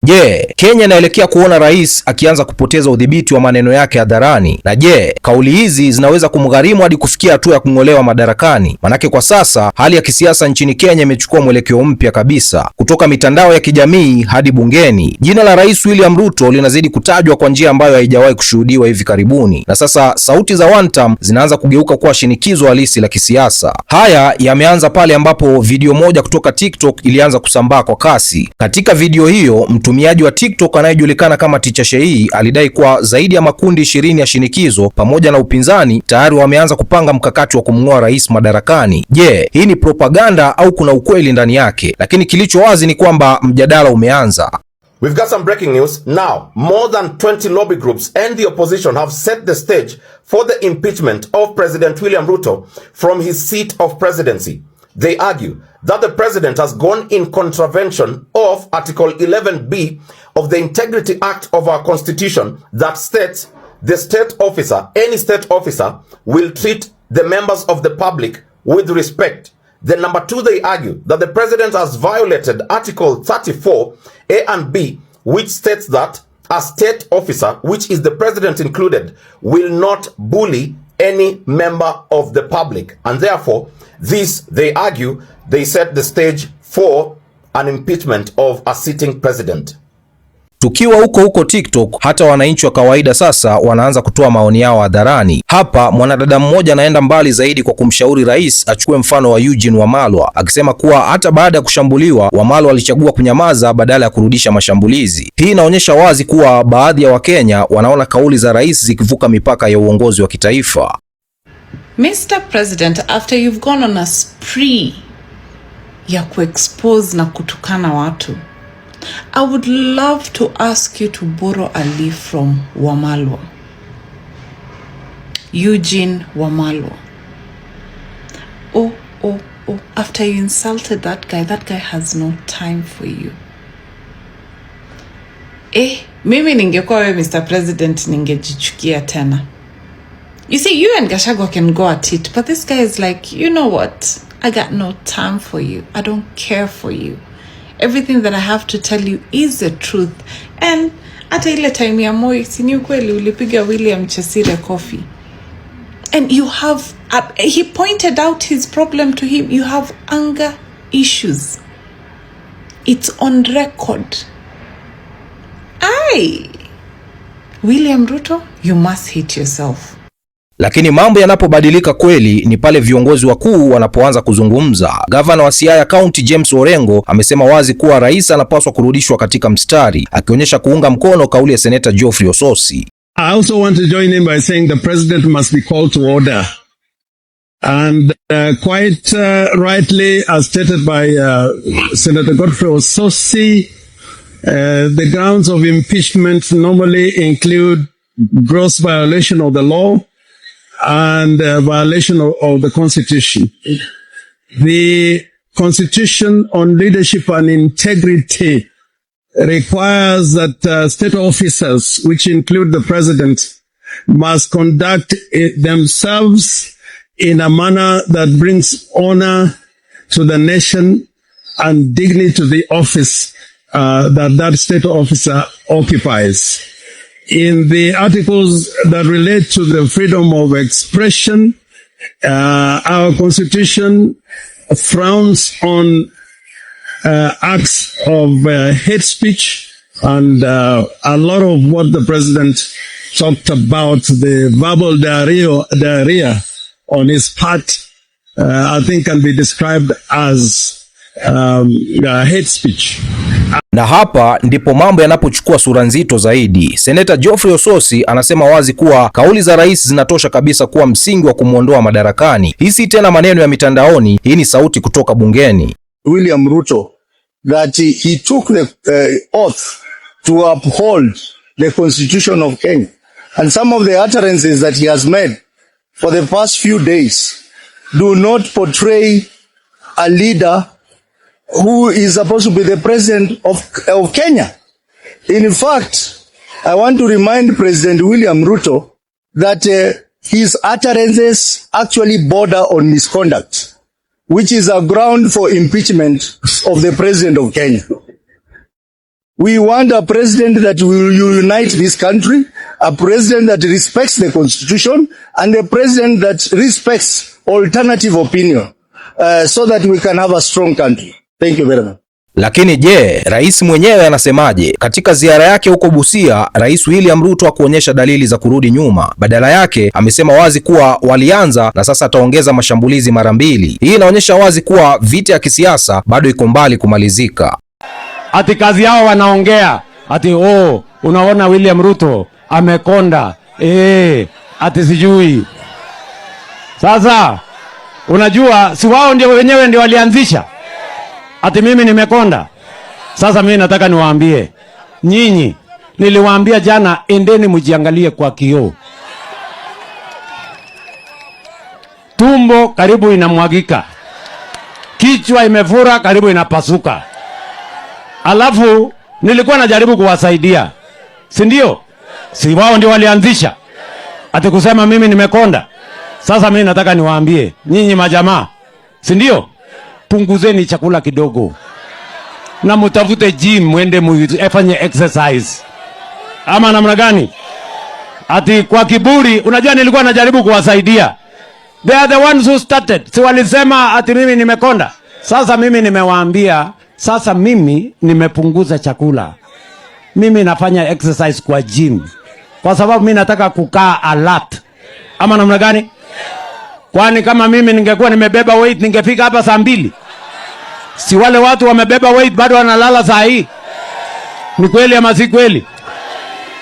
Je, Kenya inaelekea kuona rais akianza kupoteza udhibiti wa maneno yake hadharani? Na je, kauli hizi zinaweza kumgharimu hadi kufikia hatua ya kung'olewa madarakani? Manake kwa sasa hali ya kisiasa nchini Kenya imechukua mwelekeo mpya kabisa, kutoka mitandao ya kijamii hadi bungeni. Jina la Rais William Ruto linazidi kutajwa kwa njia ambayo haijawahi kushuhudiwa hivi karibuni, na sasa sauti za one term zinaanza kugeuka kuwa shinikizo halisi la kisiasa. Haya yameanza pale ambapo video moja kutoka TikTok ilianza kusambaa kwa kasi. Katika video hiyo, mtumiaji wa TikTok anayejulikana kama Teacher Shei alidai kuwa zaidi ya makundi 20 ya shinikizo pamoja na upinzani tayari wameanza kupanga mkakati wa kumng'oa rais madarakani. Je, hii ni propaganda au kuna ukweli ndani yake? Lakini kilicho wazi ni kwamba mjadala umeanza. We've got some breaking news. Now, more than 20 lobby groups and the opposition have set the stage for the impeachment of President William Ruto from his seat of presidency. They argue that the president has gone in contravention of Article 11B of the Integrity Act of our Constitution that states the state officer, any state officer, will treat the members of the public with respect. Then number two, they argue that the president has violated Article 34A and B, which states that a state officer, which is the president included, will not bully any member of the public. And therefore, this, they argue, they set the stage for an impeachment of a sitting president. Tukiwa huko TikTok, hata wananchi wa kawaida sasa wanaanza kutoa maoni yao hadharani. Hapa mwanadada mmoja anaenda mbali zaidi kwa kumshauri rais achukue mfano wa Eugene Wamalwa, akisema kuwa hata baada ya kushambuliwa, Wamalwa alichagua kunyamaza badala ya kurudisha mashambulizi. Hii inaonyesha wazi kuwa baadhi ya Wakenya wanaona kauli za rais zikivuka mipaka ya uongozi wa kitaifa. Mr. President, after you've gone on a spree ya kuexpose na kutukana watu, I would love to ask you to borrow a leaf from Wamalwa. Eugene Wamalwa. Oh, after you insulted that guy has no time for you. Mimi ningekuwa wewe Mr. President ningejichukia tena. You see, you and Gachagua can go at it, but this guy is like, you know what? I got no time for you. I don't care for you. Everything that I have to tell you is the truth. And hata ile time ya Moi, si ni ukweli ulipiga William Chesire coffee. And you have, he pointed out his problem to him. You have anger issues. It's on record. William Ruto, you must hate yourself. Lakini mambo yanapobadilika kweli ni pale viongozi wakuu wanapoanza kuzungumza. Gavana wa Siaya County James Orengo amesema wazi kuwa rais anapaswa kurudishwa katika mstari, akionyesha kuunga mkono kauli ya Senator Geoffrey Ososi. I also want to join in by saying the president must be called to order. And quite rightly, as stated by Senator Geoffrey Ososi, the grounds of impeachment normally include gross violation of the law and violation of the Constitution. The Constitution on Leadership and Integrity requires that state officers, which include the president, must conduct themselves in a manner that brings honor to the nation and dignity to the office that state officer occupies. In the articles that relate to the freedom of expression, our Constitution frowns on acts of hate speech, and a lot of what the president talked about, the verbal diarrhea on his part, I think can be described as hate speech. Na hapa ndipo mambo yanapochukua sura nzito zaidi. Senator Geoffrey Ososi anasema wazi kuwa kauli za rais zinatosha kabisa kuwa msingi wa kumuondoa madarakani. Hii si tena maneno ya mitandaoni, hii ni sauti kutoka bungeni. William Ruto, that he took the oath to uphold the Constitution of Kenya. And some of the utterances that he has made for the past few days do not portray a leader who is supposed to be the president of Kenya. In fact, I want to remind President William Ruto that his utterances actually border on misconduct, which is a ground for impeachment of the president of Kenya. We want a president that will unite this country, a president that respects the constitution, and a president that respects alternative opinion, so that we can have a strong country. Thank you very much. Lakini je, rais mwenyewe anasemaje? Katika ziara yake huko Busia, Rais William Ruto hakuonyesha dalili za kurudi nyuma. Badala yake, amesema wazi kuwa walianza na sasa ataongeza mashambulizi mara mbili. Hii inaonyesha wazi kuwa vita ya kisiasa bado iko mbali kumalizika. Ati kazi yao wanaongea, ati unaona William Ruto amekonda. Ati sijui. Sasa, unajua si wao ndio wenyewe ndio walianzisha. Ati mimi nimekonda. Sasa mimi nataka niwaambie nyinyi, niliwaambia jana, endeni mjiangalie kwa kioo. Tumbo karibu inamwagika, kichwa imefura karibu inapasuka. Alafu nilikuwa najaribu kuwasaidia, si ndio? Si wao ndio walianzisha ati kusema mimi nimekonda. Sasa mimi nataka niwaambie nyinyi majamaa, si ndio? Punguzeni chakula kidogo na mutafute gym, mwende mfanye exercise. Ama namna gani? Ati kwa kiburi, unajua nilikuwa najaribu kuwasaidia. They are the ones who started. Si walisema ati mimi nimekonda. Sasa mimi nimewaambia, sasa mimi nimepunguza chakula. Mimi nafanya exercise kwa gym, kwa sababu mimi nataka kukaa alert. Ama namna gani? Kwani kama mimi ningekuwa nimebeba weight ningefika hapa saa 2. Si wale watu wamebeba weight bado wanalala saa hii? Ni kweli ama si kweli?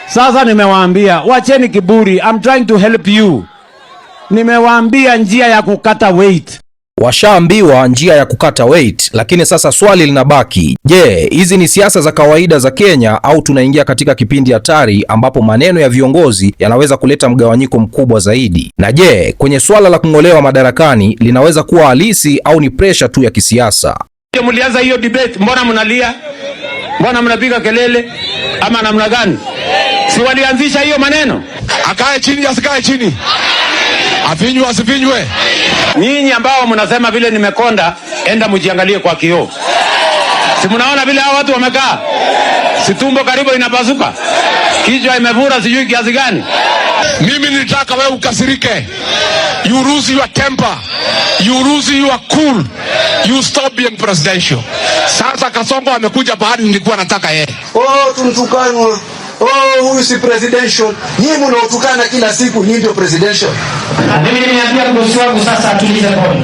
Sasa nimewaambia, wacheni kiburi. I'm trying to help you. Nimewaambia njia ya kukata weight. Washaambiwa njia ya kukata weight, lakini sasa swali linabaki. Je, hizi ni siasa za kawaida za Kenya au tunaingia katika kipindi hatari ambapo maneno ya viongozi yanaweza kuleta mgawanyiko mkubwa zaidi? Na je, kwenye swala la kung'olewa madarakani linaweza kuwa halisi au ni pressure tu ya kisiasa? Mlianza hiyo debate, mbona mnalia? Mbona mnapiga kelele? Ama namna gani? Si walianzisha hiyo maneno? Akae chini asikae chini, afinywe asifinywe. Nyinyi ambao mnasema vile nimekonda, enda mjiangalie kwa kioo. Si mnaona vile hao watu wamekaa? Si tumbo karibu inapasuka, kichwa imevura sijui kiasi gani. Mimi nitaka wewe ukasirike. You lose your temper. You lose your cool. You stop being presidential. Sasa Kasongo amekuja bahari, nilikuwa nataka yeye. Tuntukanwa. Huyu si presidential. Nyinyi mnaotukana kila siku, nyinyi ndio presidential. Mimi nimeambia bosi wangu sasa atulize pole.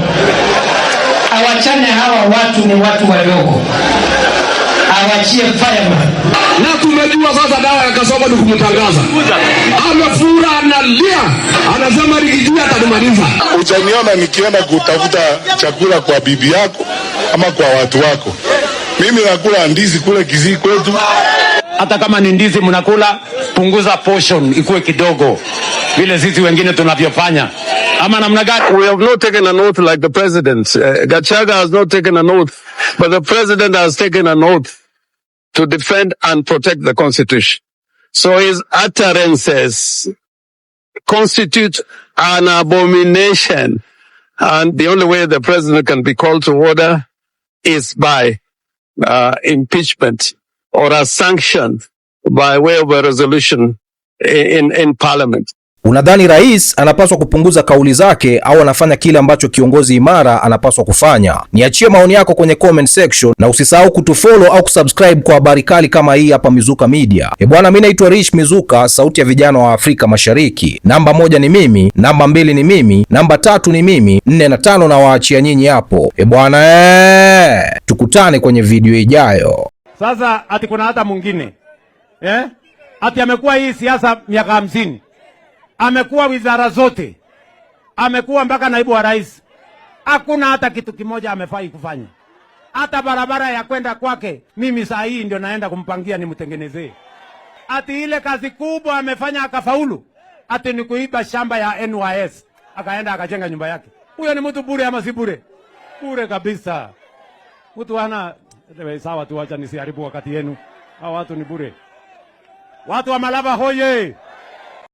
Awachane hawa watu, ni watu wadogo. Awachie fireman. Na tumejua sasa dawa ya Kasongo ni kumtangaza. Amefura, analia, anasema Rigiji atanimaliza. Utaniona nikienda kutafuta chakula kwa bibi yako ama kwa watu wako. Mimi nakula ndizi kule Kisii kwetu. Hata kama ni ndizi mnakula, punguza portion ikuwe kidogo, vile sisi wengine tunavyofanya. Ama namna gani? We have not taken an oath like the president. Gachagua has not taken an oath, but the president has taken an oath to defend and protect the constitution. So his utterances constitute an abomination, and the only way the president can be called to order is by impeachment or a sanction by way of a resolution in parliament. Unadhani rais anapaswa kupunguza kauli zake au anafanya kile ambacho kiongozi imara anapaswa kufanya? Niachie maoni yako kwenye comment section na usisahau kutufollow au kusubscribe kwa habari kali kama hii hapa Mizuka Media. Bwana, mimi naitwa Rich Mizuka, sauti ya vijana wa Afrika Mashariki. Namba 1 ni mimi, namba 2 ni mimi, namba 3 ni mimi, 4 na 5 na waachia nyinyi hapo. Bwana, tukutane kwenye video ijayo. Sasa ati kuna hata mwingine ati amekuwa hii siasa miaka 50. Amekuwa wizara zote, amekuwa mpaka naibu wa rais. Hakuna hata kitu kimoja amefai kufanya. Hata barabara ya kwenda kwake, mimi saa hii ndio naenda kumpangia nimtengenezee. Ati ile kazi kubwa amefanya akafaulu, ati ni kuiba shamba ya NYS, akaenda akajenga nyumba yake. Huyo ni mtu bure ama si bure? Bure kabisa. Mtu hana sawa tu, acha nisiharibu wakati yenu. Hao watu ni bure. Watu wa Malava hoye!